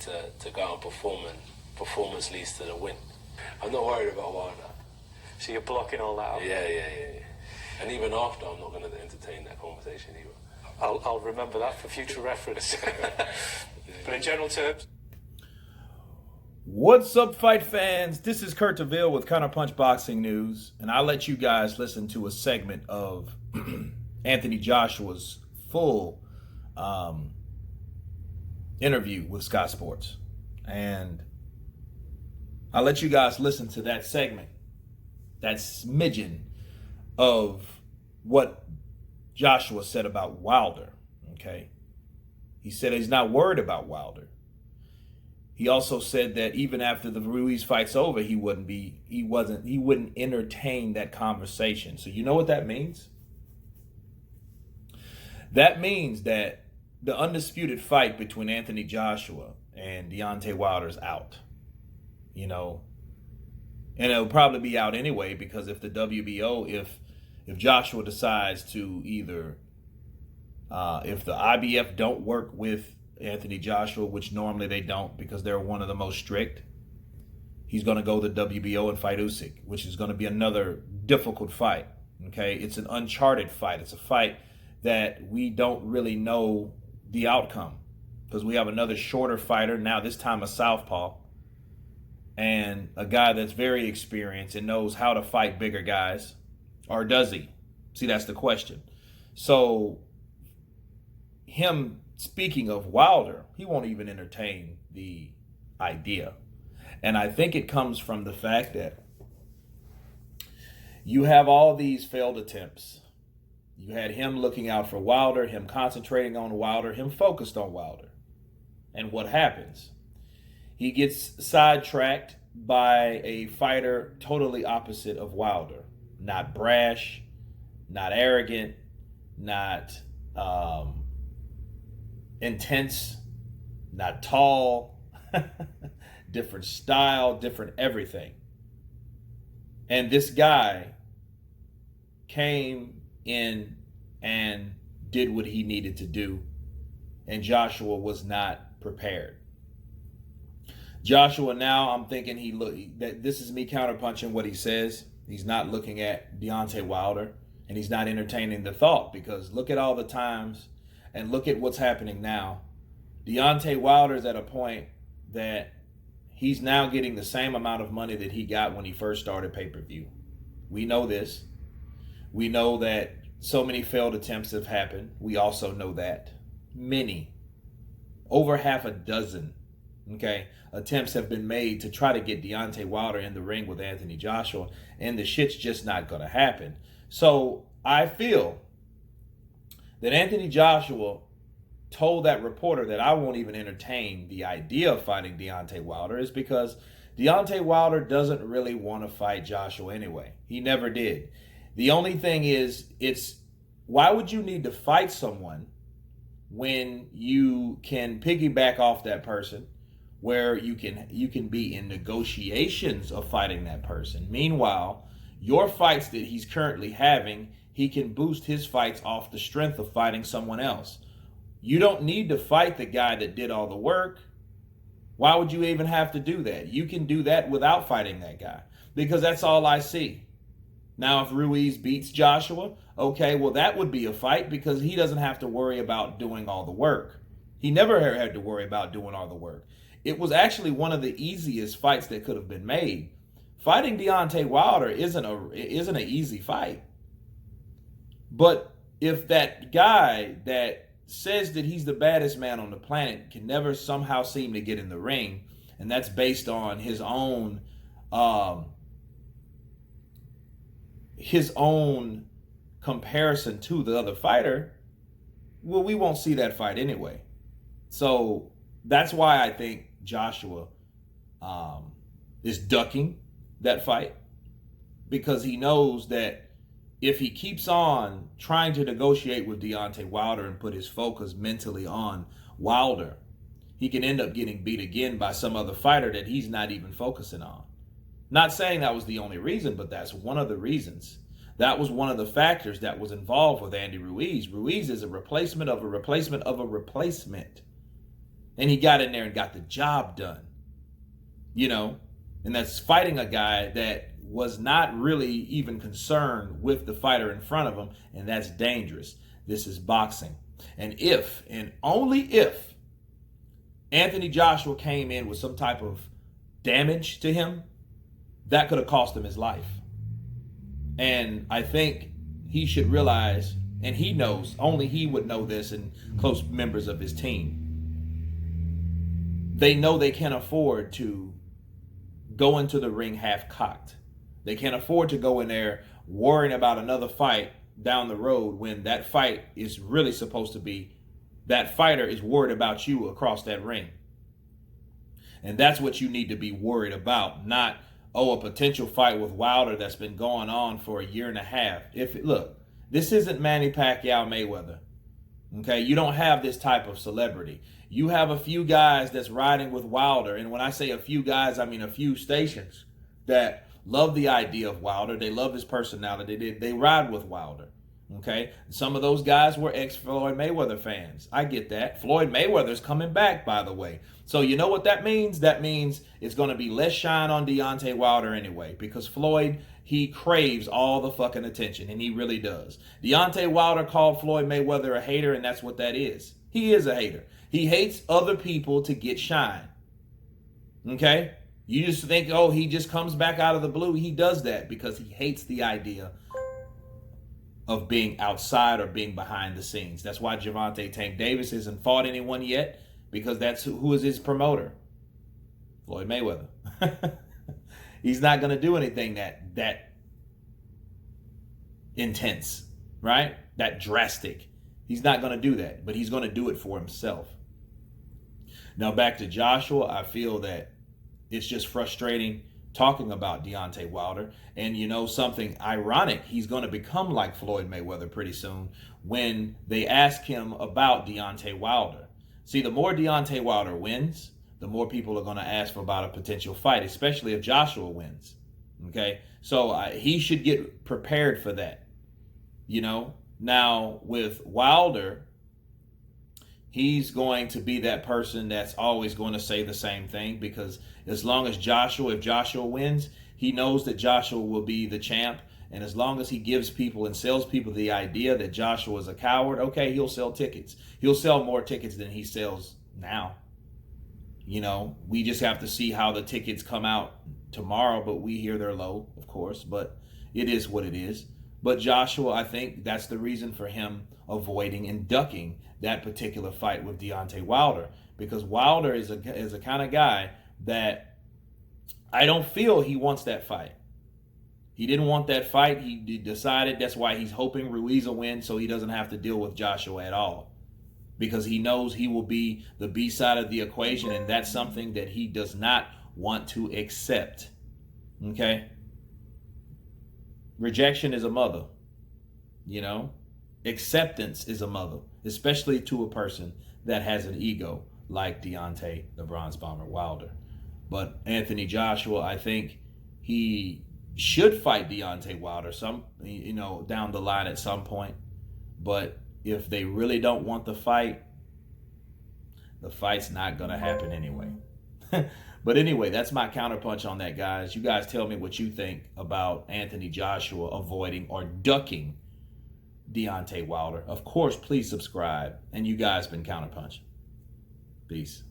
to go out and perform, and performance leads to the win. I'm not worried about Wilder. So you're blocking all that out? Yeah. And even after, I'm not going to entertain that conversation either. I'll remember that for future reference. But in general terms. What's up, fight fans? This is Kurt DeVille with Counterpunch Boxing News, and I'll let you guys listen to a segment of Anthony Joshua's full interview with Sky Sports. And I'll let you guys listen to that segment, that smidgen of what Joshua said about Wilder, okay? He said he's not worried about Wilder. He also said that even after the Ruiz fight's over, he wouldn't entertain that conversation. So you know what that means? That means that the undisputed fight between Anthony Joshua and Deontay Wilder is out. You know, and it'll probably be out anyway, because if the WBO, if Joshua decides to either, if the IBF don't work with Anthony Joshua, which normally they don't because they're one of the most strict, he's going to go to the WBO and fight Usyk, which is going to be another difficult fight. Okay, it's an uncharted fight. It's a fight that we don't really know the outcome, because we have another shorter fighter now, this time a southpaw, and a guy that's very experienced and knows how to fight bigger guys. Or does he? See, that's the question. So him speaking of Wilder, he won't even entertain the idea. And I think it comes from the fact that you have all these failed attempts. You had him looking out for Wilder, him concentrating on Wilder, him focused on Wilder. And what happens? He gets sidetracked by a fighter totally opposite of Wilder. Not brash, not arrogant, not intense, not tall, different style, different everything. And this guy came in and did what he needed to do, and Joshua was not prepared. Joshua, now I'm thinking that this is me counterpunching what he says. He's not looking at Deontay Wilder, and he's not entertaining the thought, because look at all the times and look at what's happening now. Deontay Wilder's at a point that he's now getting the same amount of money that he got when he first started pay-per-view. We know this. We know that so many failed attempts have happened. We also know that many, over half a dozen, attempts have been made to try to get Deontay Wilder in the ring with Anthony Joshua, and the shit's just not going to happen. So I feel that Anthony Joshua told that reporter that I won't even entertain the idea of fighting Deontay Wilder is because Deontay Wilder doesn't really want to fight Joshua anyway. He never did. The only thing is, why would you need to fight someone when you can piggyback off that person, where you can be in negotiations of fighting that person? Meanwhile, your fights that he's currently having, he can boost his fights off the strength of fighting someone else. You don't need to fight the guy that did all the work. Why would you even have to do that? You can do that without fighting that guy, because that's all I see. Now, if Ruiz beats Joshua, okay, well, that would be a fight, because he doesn't have to worry about doing all the work. He never had to worry about doing all the work. It was actually one of the easiest fights that could have been made. Fighting Deontay Wilder isn't an easy fight. But if that guy that says that he's the baddest man on the planet can never somehow seem to get in the ring, and that's based on his own comparison to the other fighter, well, we won't see that fight anyway. So that's why I think Joshua is ducking that fight, because he knows that if he keeps on trying to negotiate with Deontay Wilder and put his focus mentally on Wilder, he can end up getting beat again by some other fighter that he's not even focusing on. Not saying that was the only reason, but that's one of the reasons. That was one of the factors that was involved with Andy Ruiz. Ruiz is a replacement of a replacement of a replacement. And he got in there and got the job done. You know, and that's fighting a guy that was not really even concerned with the fighter in front of him, and that's dangerous. This is boxing. And if, and only if, Anthony Joshua came in with some type of damage to him, that could have cost him his life. And I think he should realize, and he knows, only he would know this, and close members of his team, they know they can't afford to go into the ring half-cocked. They can't afford to go in there worrying about another fight down the road when that fight is really supposed to be, that fighter is worried about you across that ring. And that's what you need to be worried about, not, a potential fight with Wilder that's been going on for a year and a half. Look, this isn't Manny Pacquiao Mayweather. Okay, you don't have this type of celebrity. You have a few guys that's riding with Wilder, and when I say a few guys, I mean a few stations that love the idea of Wilder. They love his personality. They ride with Wilder. Okay, some of those guys were ex-Floyd Mayweather fans. I get that. Floyd Mayweather's coming back, by the way. So you know what that means? That means it's going to be less shine on Deontay Wilder anyway, because Floyd, he craves all the fucking attention, and he really does. Deontay Wilder called Floyd Mayweather a hater, and that's what that is. He is a hater. He hates other people to get shine. Okay? You just think, he just comes back out of the blue. He does that because he hates the idea of being outside or being behind the scenes. That's why Gervonta Tank Davis hasn't fought anyone yet, because that's who is his promoter, Floyd Mayweather. He's not going to do anything that intense, right? That drastic. He's not going to do that, but he's going to do it for himself. Now back to Joshua, I feel that it's just frustrating talking about Deontay Wilder. And you know something ironic, he's going to become like Floyd Mayweather pretty soon when they ask him about Deontay Wilder. See, the more Deontay Wilder wins, the more people are going to ask for about a potential fight, especially if Joshua wins. Okay? So he should get prepared for that. You know? Now, with Wilder, he's going to be that person that's always going to say the same thing, because as long as if Joshua wins, he knows that Joshua will be the champ. And as long as he gives people and sells people the idea that Joshua is a coward, okay, he'll sell tickets. He'll sell more tickets than he sells now. You know, we just have to see how the tickets come out tomorrow, but we hear they're low, of course, but it is what it is. But Joshua, I think that's the reason for him avoiding and ducking that particular fight with Deontay Wilder, because Wilder is a kind of guy that I don't feel he wants that fight. He didn't want that fight. He decided that's why he's hoping Ruiz will win, so he doesn't have to deal with Joshua at all, because he knows he will be the B side of the equation, and that's something that he does not want to accept. Okay? Rejection is a mother, you know? Acceptance is a mother, especially to a person that has an ego like Deontay the Bronze Bomber Wilder. But Anthony Joshua, I think he should fight Deontay Wilder down the line at some point. But if they really don't want the fight's not going to happen anyway. But anyway, that's my counterpunch on that, guys. You guys tell me what you think about Anthony Joshua avoiding or ducking Deontay Wilder. Of course, please subscribe. And you guys been Counterpunch. Peace.